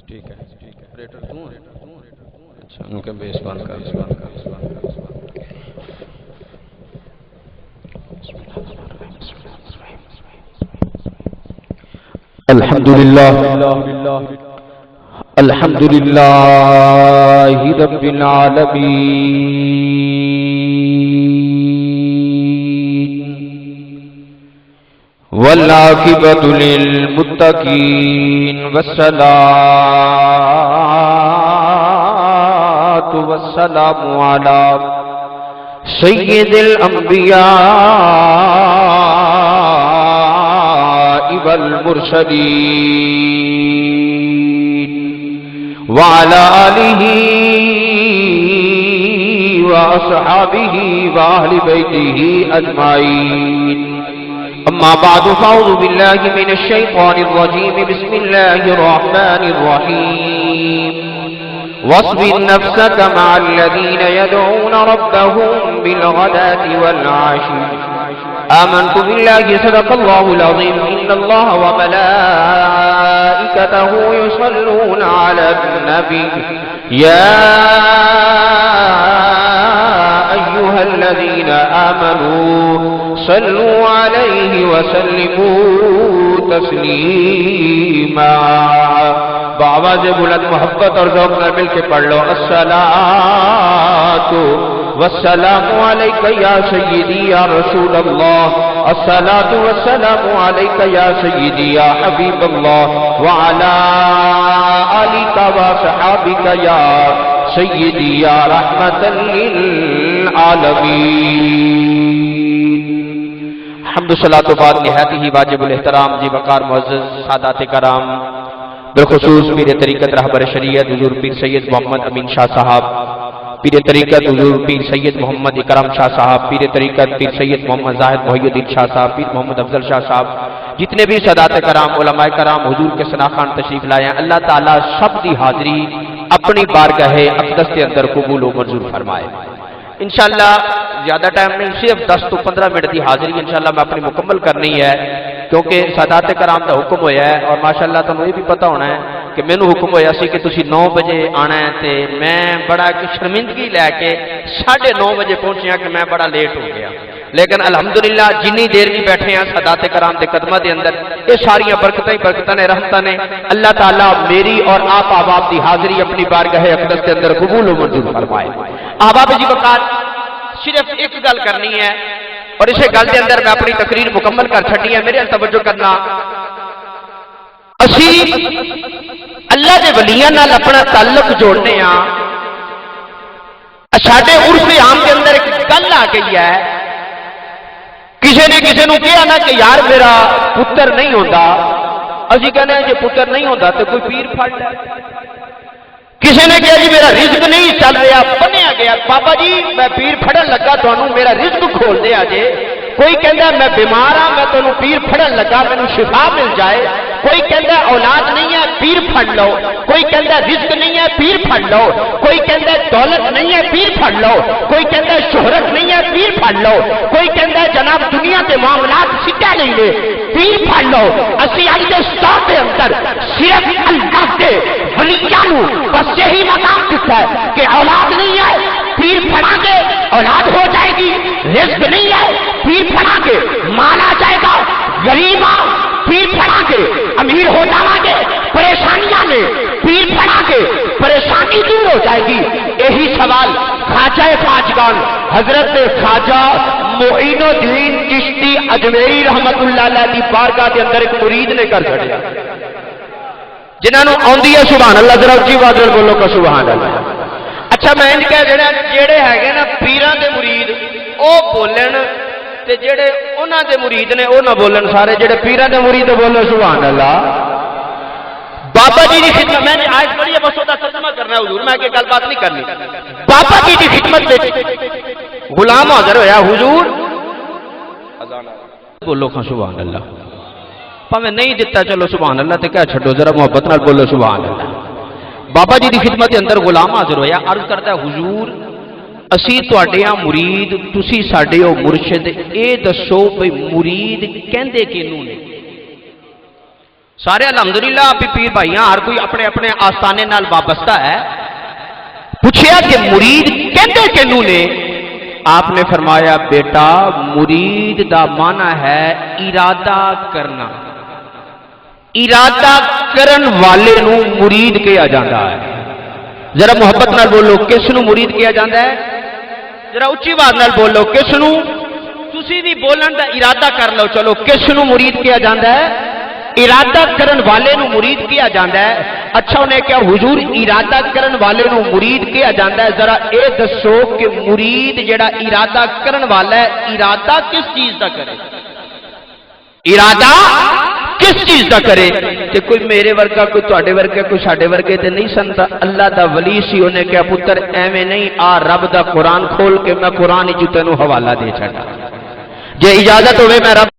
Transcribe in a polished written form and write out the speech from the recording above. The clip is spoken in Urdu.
ٹھیک ہے آپریٹر تو اچھا ان کے بیس بند کر الحمدللہ رب العالمین والعاقبۃ للمتقین والصلاۃ والسلام علی سید الانبیاء والمرسلین وعلى آلہ واصحابہ واہل بیتہ اجمعین اما بعد فاعوذ باللہ من الشیطان الرجیم بسم اللہ الرحمن الرحیم واصبر نفسك مع الذين يدعون ربهم بالغداة والعشي آمنت بالله صدق الله العظيم إن الله وملائكته يصلون على النبي يا أيها الذين آمنوا صلوا عليه وسلموا تسليما بآواز بلند محبت اور ذوق میں مل کے پڑھ لو الصلاۃ والسلام علیک یا سیدی یا رسول اللہ الصلاۃ والسلام علیک یا سیدی یا حبیب اللہ وعلی آلک وصحابک یا سیدی یا رحمت للعالمین حمد و صلاۃ و بعد نہایت ہی واجب الاحترام جی وقار معزز سادات کرام بالخصوص پیر طریقت رہبر شریعت حضور پیر سید محمد امین شاہ صاحب پیر طریقت حضور پیر سید محمد اکرم شاہ صاحب پیر طریقت پیر سید محمد زاہد محی الدین شاہ صاحب پیر محمد افضل شاہ صاحب جتنے بھی سادات کرام علماء کرام حضور کے ثناخان تشریف لائے ہیں اللہ تعالیٰ سب دی حاضری اپنی بارگاہ اقدس کے اندر قبول و منظور فرمائے انشاءاللہ زیادہ ٹائم نہیں صرف 10 تو 15 منٹ کی حاضری انشاءاللہ میں اپنی مکمل کرنی ہے کیونکہ سادات کرام کا حکم ہویا ہے اور ماشاءاللہ تمہیں یہ بھی پتہ ہونا ہے کہ میں نے حکم ہویا سی کہ تسی 9 بجے آنا ہے تے میں بڑا شرمندگی لے کے 9:30 بجے پہنچیا کہ میں بڑا لیٹ ہو گیا لیکن الحمدللہ جنی دیر بھی بیٹھے ہیں سادات کرام دے قدمہ دے اندر یہ ساری برکتیں نے رحمتیں نے اللہ تعالیٰ میری اور آپ احباب دی حاضری اپنی بارگاہ اقدس کے اندر قبول و منظور فرمائے احباب جی وقار صرف ایک گل کرنی ہے اور اسے گل کے اندر میں اپنی تقریر مکمل کر چھٹی ہے میرے توجہ کرنا اسی اللہ کے ولیاں نال اپنا تعلق جوڑنے ہاں ساڈے عرف عام کے اندر ایک گل آ گئی ہے کسی نے کسی نو کہا نا کہ یار میرا پتر نہیں ہوتا اسی کہنے ہیں جی پتر نہیں ہوتا تو کوئی پیر پھڑ لے کسی نے کہا جی میرا رزق نہیں چل رہا بنیا گیا بابا جی میں پیر پھڑن لگا تمہیں میرا رزق کھول دیا جے کوئی کہندا میں بیمار ہاں میں تمہیں پیر پھڑن لگا مینوں شفا مل جائے کوئی کہندا اولاد نہیں ہے پیر پھڑ لو کوئی کہندا رزق نہیں ہے پیر پھڑ لو کوئی کہندا دولت نہیں ہے پیر پھڑ لو کوئی کہندا شہرت نہیں ہے پیر پھڑ لو کوئی کہندا جناب دنیا کے معاملات سیدھا نہیں لے پیر پھڑ لو اسی اج دے سٹاپ دے اندر صرف اللہ دے ولیاں نو بس یہی مقام دیتا ہے کہ اولاد نہیں ہے پیر پھڑا کے اولاد ہو جائے گی رزق نہیں ہے پیر پھڑا کے مال آ جائے گا غریب پیر پھڑا کے امیر ہو جائیں گے پریشانیاں میں پیر پھڑا کے پریشانی دور ہو جائے گی یہی سوال خواجہ خواجگان حضرت خواجہ معین الدین چشتی اجمیری رحمت اللہ علیہ کی بارگاہ کے اندر ایک مرید نے کر چھڑیا جنہوں آندی ہے سبحان اللہ ذرا اچھی آواز نال بولو کہ سبحان اللہ اچھا میں ان کہہ دینا جڑے ہے نا پیراں دے مرید او بولن تے جڑے انہاں دے مرید نے او نہ بولن سارے جڑے پیراں دے مرید بولو سبحان اللہ بابا جی کی خدمت میں نے آج بڑی بس دا ترجمہ کرنا ہے حضور میں کہ گل بات نہیں کرنی بابا جی کی خدمت وچ غلام حاضر ہویا حضور اذان بولو کہ سبحان اللہ ਭਾਵੇਂ ਨਹੀਂ ਦਿੱਤਾ ਚਲੋ ਸੁਭਾਨ ਅੱਲਾਹ ਤੇ ਕਹਿ ਛੱਡੋ ਜ਼ਰਾ ਮੁਹੱਬਤ ਨਾਲ ਬੋਲੋ ਸੁਭਾਨ ਅੱਲਾਹ। ਬਾਬਾ ਜੀ ਦੀ ਖਿਦਮਤ ਦੇ ਅੰਦਰ ਗੁਲਾਮ ਹਾਜ਼ਰ ਹੋਇਆ, ਅਰਜ਼ ਕਰਦਾ ਹੁਜ਼ੂਰ ਅਸੀਂ ਤੁਹਾਡੇ ਆ ਮੁਰੀਦ, ਤੁਸੀਂ ਸਾਡੇ ਹੋ ਮੁਰਸ਼ਿਦ, ਇਹ ਦੱਸੋ ਭਈ ਮੁਰੀਦ ਕਹਿੰਦੇ ਕਿਹਨੂੰ ਨੇ? ਸਾਰੇ ਅਲਹਮਦੁਲਿਲਾ ਆਪੀ ਪੀਰ ਭਾਈਆਂ ਹਰ ਕੋਈ ਆਪਣੇ ਆਪਣੇ ਆਸਤਾਨੇ ਨਾਲ ਵਾਬਸਤਾ ਹੈ। ਪੁੱਛਿਆ ਕਿ ਮੁਰੀਦ ਕਹਿੰਦੇ ਕਿਹਨੂੰ ਨੇ? آپ نے فرمایا بیٹا مرید دا مانا ہے ارادہ کرنا، ارادہ کرن والے نو مرید کیا جاتا ہے۔ ذرا محبت نال بولو کس نو مرید کیا جاتا ہے؟ ذرا اچھی بات نال بولو کس نو؟ تسی بھی بولن دا ارادہ کر لو، چلو کس نو مرید کیا جاتا ہے؟ ارادہ کرن والے نو مرید کیا جاتا ہے۔ اچھا انہیں کیا حضور ارادہ کرن والے نو مرید کیا جاتا ہے، ذرا اے دسو کہ مرید جڑا ارادہ کرن والا ہے ارادہ کس چیز دا کرے؟ ارادہ کس چیز دا کرے؟ کہ کوئی میرے ورگا، کوئی تواڈے ورگا، کوئی ساڈے ورگے تے نہیں سنتا، اللہ دا ولی سی، انہیں کیا پتر ایویں نہیں، آ رب دا قرآن کھول کے میں قرآن وچ تینوں حوالہ دے چھڈا، جے اجازت ہوے میں رب